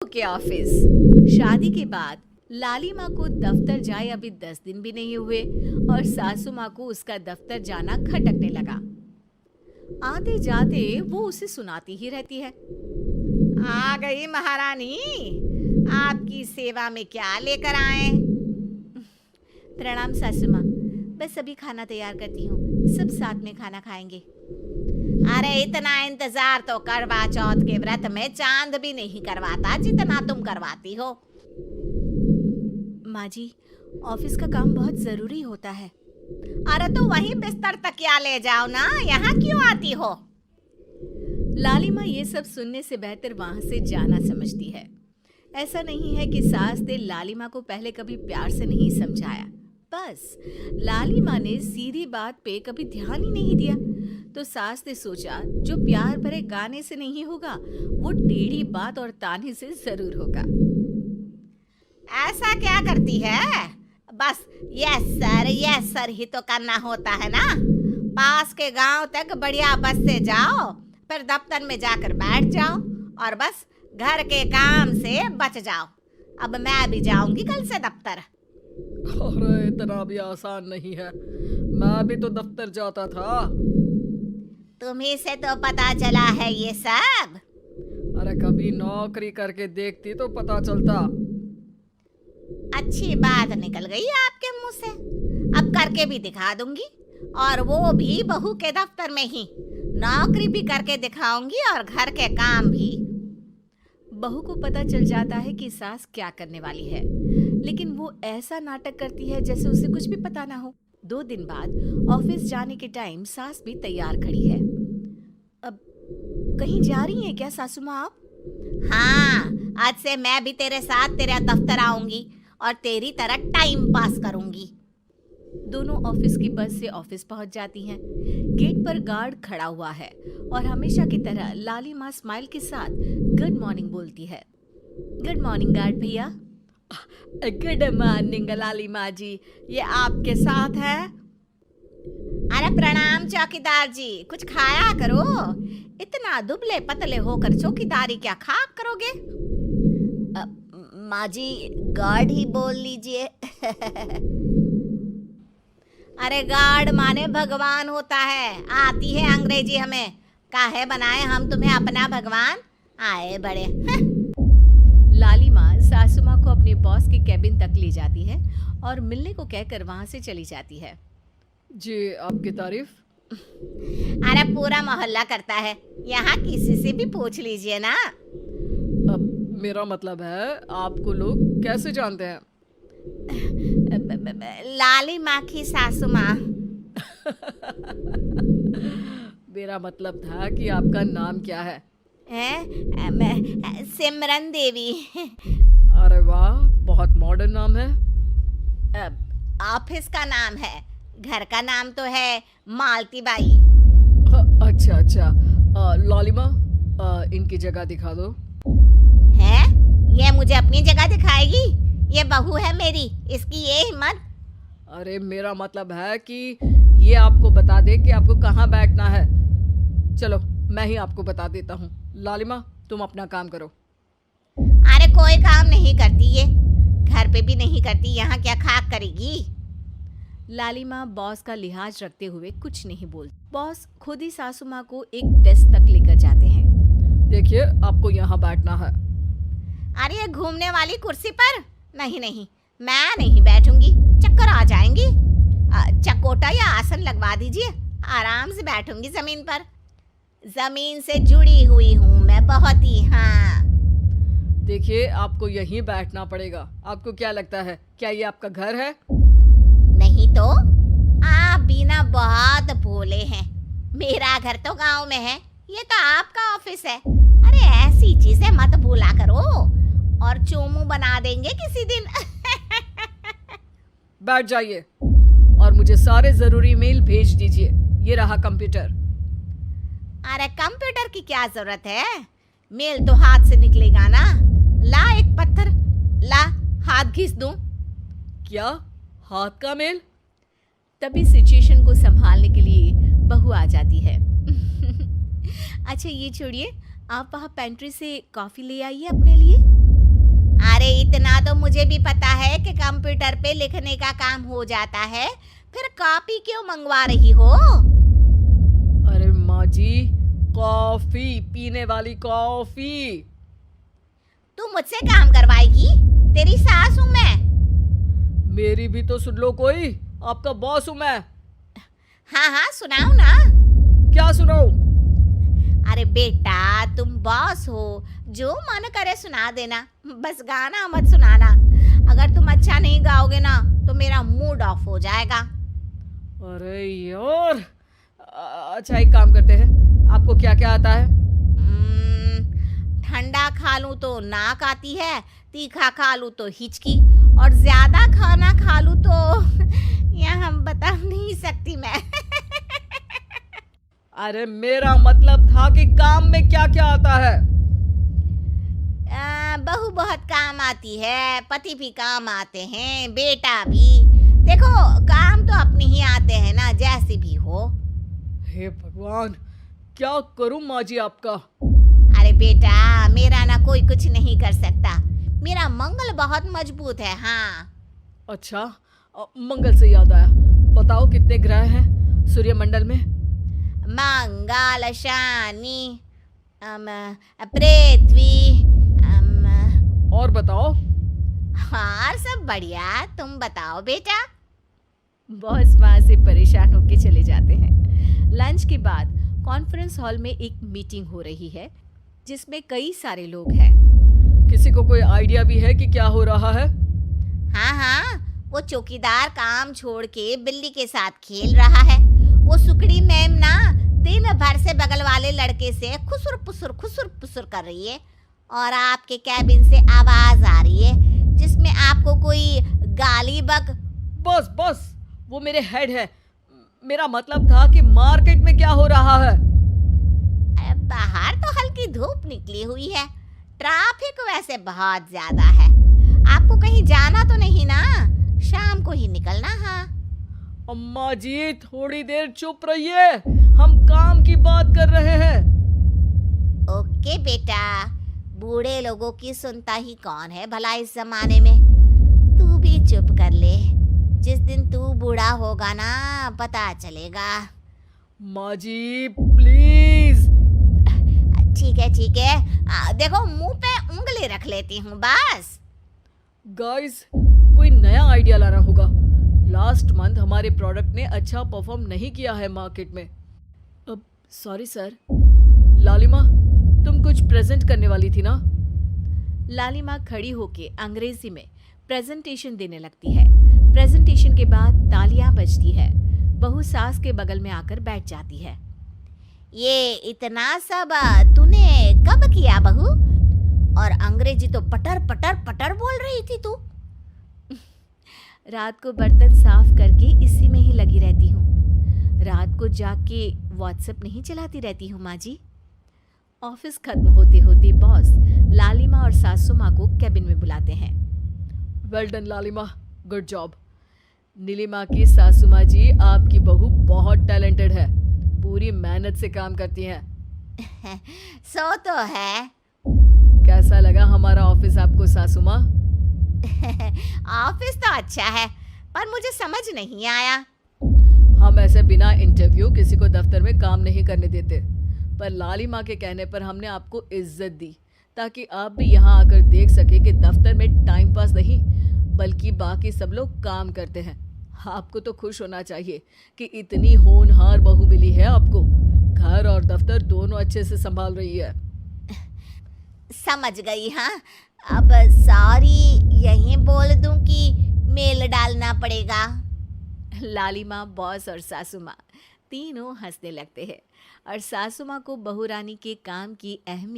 के ऑफिस। शादी के बाद लाली माँ को दफ्तर जाए अभी 10 दिन भी नहीं हुए और सासू माँ को उसका दफ्तर जाना खटकने लगा। आते जाते वो उसे सुनाती ही रहती है। आ गई महारानी, आपकी सेवा में क्या लेकर आए? प्रणाम सासू माँ, बस अभी खाना तैयार करती हूँ, सब साथ में खाना खाएंगे। अरे इतना इंतजार तो करवा चौथ के व्रत में चांद भी नहीं करवाता जितना तुम करवाती हो। माँ जी, ऑफिस का काम बहुत जरूरी होता है। अरे तो वहीं बिस्तर तकिया ले जाओ ना, यहाँ क्यों आती हो? लाली माँ ये सब सुनने से बेहतर वहां से जाना समझती है। ऐसा नहीं है कि सास ने लाली माँ को पहले कभी प्यार से नहीं समझाया, बस लाली माँ ने सीधी बात पे कभी ध्यान ही नहीं दिया। तो सास ने सोचा जो प्यार भरे गाने से नहीं होगा वो टेढ़ी बात और ताने से जरूर होगा। ऐसा क्या करती है? बस यस सर ही तो करना होता है ना। पास के गांव तक बढ़िया बस से जाओ, फिर दफ्तर में जाकर बैठ जाओ और बस घर के काम से बच जाओ। अब मैं भी जाऊंगी कल से दफ्तर। अरे इतना भी आसान नहीं है, मैं भी तो दफ्तर जाता था। तुम्ही से तो पता चला है ये सब। अरे कभी नौकरी करके देखती तो पता चलता। अच्छी बात निकल गई आपके मुंह से। अब करके भी दिखा दूंगी, और वो भी बहू के दफ्तर में ही। नौकरी भी करके दिखाऊंगी और घर के काम भी। बहू को पता चल जाता है कि सास क्या करने वाली है, लेकिन वो ऐसा नाटक करती है जैसे उसे कुछ भी पता ना हो। 2 दिन बाद ऑफिस जाने के टाइम सास भी तैयार खड़ी है। अब कहीं जा रही हैं क्या सासू माँ आप? हाँ, आज से मैं भी तेरे साथ तेरे दफ्तर आऊंगी और तेरी तरह टाइम पास करूंगी। दोनों ऑफिस की बस से ऑफिस पहुंच जाती हैं। गेट पर गार्ड खड़ा हुआ है और हमेशा की तरह लाली माँ स्माइल के साथ गुड मॉर्निंग बोलती है। गुड मॉर्निंग गार्ड भैया। गुड मॉर्निंग लाली माँ जी, ये आपके साथ है? अरे प्रणाम चौकीदार जी, कुछ खाया करो। इतना दुबले पतले होकर चौकीदारी क्या खाक करोगे? माँ जी, गार्ड ही बोल लीजिए। अरे गार्ड माने भगवान होता है, आती है अंग्रेजी हमें। काहे बनाए हम तुम्हें अपना भगवान, आए बड़े। लाली माँ सासू माँ को अपने बॉस के कैबिन तक ले जाती है और मिलने को कहकर वहां से चली जाती है। जी, आपकी तारीफ। अरे पूरा मोहल्ला करता है, यहाँ किसी से भी पूछ लीजिए ना। अब मेरा मतलब है आपको लोग कैसे जानते हैं? लाली माँ की सासू माँ। मेरा मतलब था कि आपका नाम क्या है? सिमरन देवी। अरे वाह, बहुत मॉडर्न नाम है। ऑफिस का नाम है, घर का नाम तो है मालती बाई। अच्छा, लालिमा, इनकी जगह दिखा दो। है? ये मुझे अपनी जगह दिखाएगी? ये बहू है मेरी, इसकी ये हिम्मत। अरे मेरा मतलब है कि ये आपको बता दे कि आपको कहाँ बैठना है। चलो मैं ही आपको बता देता हूँ। लालिमा, तुम अपना काम करो। अरे कोई काम नहीं करती ये, घर पे भी नहीं करती, यहाँ क्या खाक करेगी? लालिमा बॉस का लिहाज रखते हुए कुछ नहीं बोलती। बॉस खुद ही सासू माँ को एक डेस्क तक लेकर जाते हैं। देखिए, आपको यहाँ बैठना है। अरे ये घूमने वाली कुर्सी पर? नहीं, मैं नहीं बैठूंगी, चक्कर आ जाएंगी। चकोटा या आसन लगवा दीजिए, आराम से बैठूंगी जमीन पर। जमीन से जुड़ी हुई हूँ मैं बहुत ही। हाँ देखिए, आपको यहीं बैठना पड़ेगा। आपको क्या लगता है, क्या ये आपका घर है? नहीं तो, आप भी ना बहुत भोले हैं। मेरा घर तो गांव में है, ये तो आपका ऑफिस है। अरे ऐसी चीजें मत भूला करो, और चोमू बना देंगे किसी दिन। बैठ जाइए और मुझे सारे जरूरी मेल भेज दीजिए। ये रहा कंप्यूटर। अरे कंप्यूटर की क्या जरूरत है, मेल तो हाथ से निकलेगा ना। ला एक पत्थर, ला हाथ घिस दूं। क्या हाथ का मेल? तभी सिचुएशन को संभालने के लिए बहू आ जाती है। अच्छा ये छोड़िए, आप वहाँ पेंट्री से कॉफ़ी ले आइए अपने लिए। इतना तो मुझे भी पता है कि कंप्यूटर पे लिखने का काम हो जाता है, फिर कॉपी क्यों मंगवा रही हो? अरे माँ जी, कॉफी, पीने वाली कॉफी। तू मुझसे काम करवाएगी? तेरी सास हूं मैं। मेरी भी तो सुन लो कोई, आपका बॉस हूं मैं। हाँ हाँ, सुनाओ ना। क्या सुनाऊं? अरे बेटा, तुम बॉस हो, जो मन करे सुना देना, बस गाना मत सुनाना। अगर तुम अच्छा नहीं गाओगे ना तो मेरा मूड ऑफ हो जाएगा। अरे यार, अच्छा एक काम करते हैं, आपको क्या क्या आता है? ठंडा खा लूं तो नाक आती है, तीखा खा लूं तो हिचकी, और ज्यादा खाना खा लूं तो यह हम बता नहीं सकती मैं। अरे मेरा मतलब था कि काम में क्या क्या आता है? बहू बहुत काम आती है, पति भी काम आते हैं, बेटा भी। देखो, काम तो अपने ही आते हैं ना, जैसे भी हो। हे भगवान, क्या करूं माँ जी आपका? अरे बेटा, मेरा ना कोई कुछ नहीं कर सकता, मेरा मंगल बहुत मजबूत है। हाँ। अच्छा, मंगल से याद आया, बताओ कितने ग्रह हैं सूर्यमंडल में? मंगल, शनि, पृथ्वी, और बताओ। हाँ सब बढ़िया, तुम बताओ बेटा। बॉस वहां से परेशान होके चले जाते हैं। लंच के बाद कॉन्फ्रेंस हॉल में एक मीटिंग हो रही है जिसमें कई सारे लोग हैं। किसी को कोई आइडिया भी है कि क्या हो रहा है? हाँ हाँ, वो चौकीदार काम छोड़ के बिल्ली के साथ खेल रहा है। वो सुकड़ी मैम ना दिन भर से बगल वाले लड़के से खुसुर पुसुर कर रही है, और आपके कैबिन से आवाज आ रही है जिसमें आपको कोई गाली बक। बस बस, वो मेरे हेड है। मेरा मतलब था कि मार्केट में क्या हो रहा है? अरे बाहर तो हल्की धूप निकली हुई है, ट्रैफिक वैसे बहुत ज्यादा है। आपको कहीं जाना तो नहीं ना? शाम को ही निकलना। हाँ। अम्मा जी थोड़ी देर चुप रहिए, हम काम की बात कर रहे हैं। ओके बेटा, बूढ़े लोगों की सुनता ही कौन है भला इस जमाने में। तू भी चुप कर ले, जिस दिन तू बूढ़ा होगा ना पता चलेगा। माँ जी प्लीज। ठीक है, देखो मुंह पे उंगली रख लेती हूँ बस। गाइस, कोई नया आइडिया लाना होगा। लास्ट मंथ हमारे प्रोडक्ट ने अच्छा परफॉर्म नहीं किया है मार्केट में। अब सॉरी सर। लालिमा, तुम कुछ प्रेजेंट करने वाली थी ना? लालिमा खड़ी होके अंग्रेजी में प्रेजेंटेशन देने लगती है। प्रेजेंटेशन के बाद तालियां बजती है। बहू सास के बगल में आकर बैठ जाती है। ये इतना सब तूने कब किया बहू? और अंग्रेजी तो पटर पटर पटर बोल रही थी तू। रात को बर्तन साफ करके इसी में ही लगी रहती हूँ। रात को जाग के व्हाट्सएप नहीं चलाती रहती हूँ माँ जी। ऑफिस खत्म होते होते बॉस लालिमा और सासू माँ को कैबिन में बुलाते हैं। वेल डन लालिमा, गुड जॉब। नीलिमा की सासू माँ जी, आपकी बहू बहुत टैलेंटेड है, पूरी मेहनत से काम करती हैं। सो तो है। कैसा लगा हमारा ऑफिस आपको सासू माँ? ऑफिस तो अच्छा है, पर मुझे समझ नहीं आया। हम ऐसे बिना इंटरव्यू किसी को दफ्तर में काम नहीं करने देते, पर लालिमा के कहने पर हमने आपको इज्जत दी ताकि आप भी यहाँ आकर देख सके कि दफ्तर में टाइम पास नहीं बल्कि बाकी सब लोग काम करते हैं। आपको तो खुश होना चाहिए कि इतनी होनहार बहू मिली है आपको। घर और दफ्तर दोनों अच्छे से संभाल रही है। समझ गई। हाँ, अब सॉरी यहीं बोल दूं कि मेल डालना पड़ेगा? लालिमा, बॉस और सासू माँ तीनों हंसने लगते हैं और सासू माँ को बहू रानी के काम की अहमियत